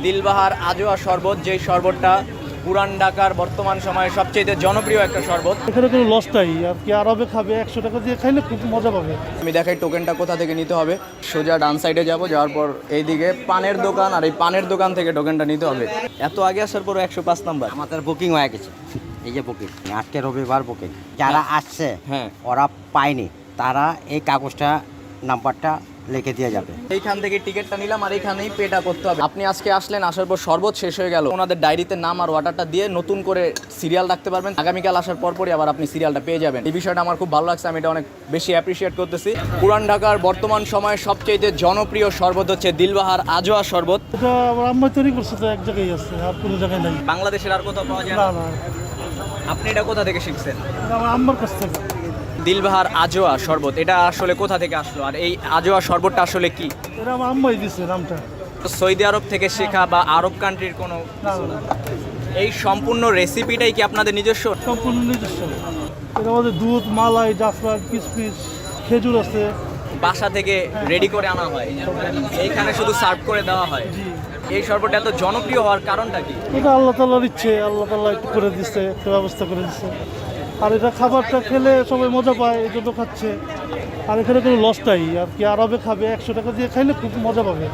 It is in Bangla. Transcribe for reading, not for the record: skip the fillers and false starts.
দিলবাহার আজোয়া শরবত, যেই শরবতটা পুরান ঢাকার বর্তমান সময়ে সবচেয়ে জনপ্রিয় একটা শরবত। এখানে কোনো লস নাই, আর কি আরবে খাবে 100 টাকা দিয়ে খাইলে খুব মজা পাবে। আমি দেখাই টোকেনটা কোথা থেকে নিতে হবে। সোজা ডান সাইডে যাব, যাওয়ার পর এইদিকে পানের দোকান, আর এই পানের দোকান থেকে টোকেনটা নিতে হবে। এত আগে আসার পর 105 নাম্বার আমাদের বুকিং হয়ে গেছে, এই যে বুকিং, আজকে রবিবার বুকিং। যারা আসছে হ্যাঁ, ওরা পায়নি, তারা এই কাগজটা নাম্বারটা লিখে দিয়ে যাবে। এইখান থেকে টিকিটটা নিলাম আর এইখানেই পেটা করতে হবে। আপনি আজকে আসলেন, আসার পর শরবত শেষ হয়ে গেল, ওনাদের ডায়েরিতে নাম আর অর্ডারটা দিয়ে নতুন করে সিরিয়াল রাখতে পারবেন। আগামীকাল আসার পরপরই আবার আপনি সিরিয়ালটা পেয়ে যাবেন। এই বিষয়টা আমার খুব ভালো লাগছে, আমি এটা অনেক বেশি অ্যাপ্রিসিয়েট করতেছি। পুরান ঢাকার বর্তমান সময়ে সবচেয়ে জনপ্রিয় শরবত হচ্ছে দিলবাহার আজোয়া শরবত। এটা আমার আম্মা তৈরি করছে, তো এক জায়গায় আছে, আর কোনো জায়গায় নাই। বাংলাদেশের আর কোথাও পাওয়া যায় না না? না, আপনি এটা কোথা থেকে শিখছেন? এটা আমার আম্মার কাছ থেকে। দিলবাহার আজোয়া শরবত, এটা আসলে কোথা থেকে আসলো, আর এই আজোয়া শরবতটা আসলে কি? এটা আমার আম্মাই দিছে নামটা। সৌদি আরব থেকে শেখা বা আরব কান্ট্রির কোনো? না না, এই সম্পূর্ণ রেসিপিটাই কি আপনাদের নিজস্ব? সম্পূর্ণ নিজস্ব। এটা আমাদের দুধ, মালাই, জাফরান, কিশমিশ, খেজুর আছে। বাসা থেকে রেডি করে আনা হয়, এইখানে শুধু সার্ভ করে দেওয়া হয়। জি, এই শরবতটা এত জনপ্রিয় হওয়ার কারণটা কি? এটা আল্লাহ তাআলার ইচ্ছে, আল্লাহ তাআলা একটু করে দিচ্ছে, একটা ব্যবস্থা করে দিচ্ছে। আর এটা খাবারটা খেলে সবাই মজা পায়, এই জন্য খাচ্ছে। আর এখানে কোনো লস নাই, আর কি আরবে খাবে 100 টাকা দিয়ে খাইলে খুব মজা পাবে।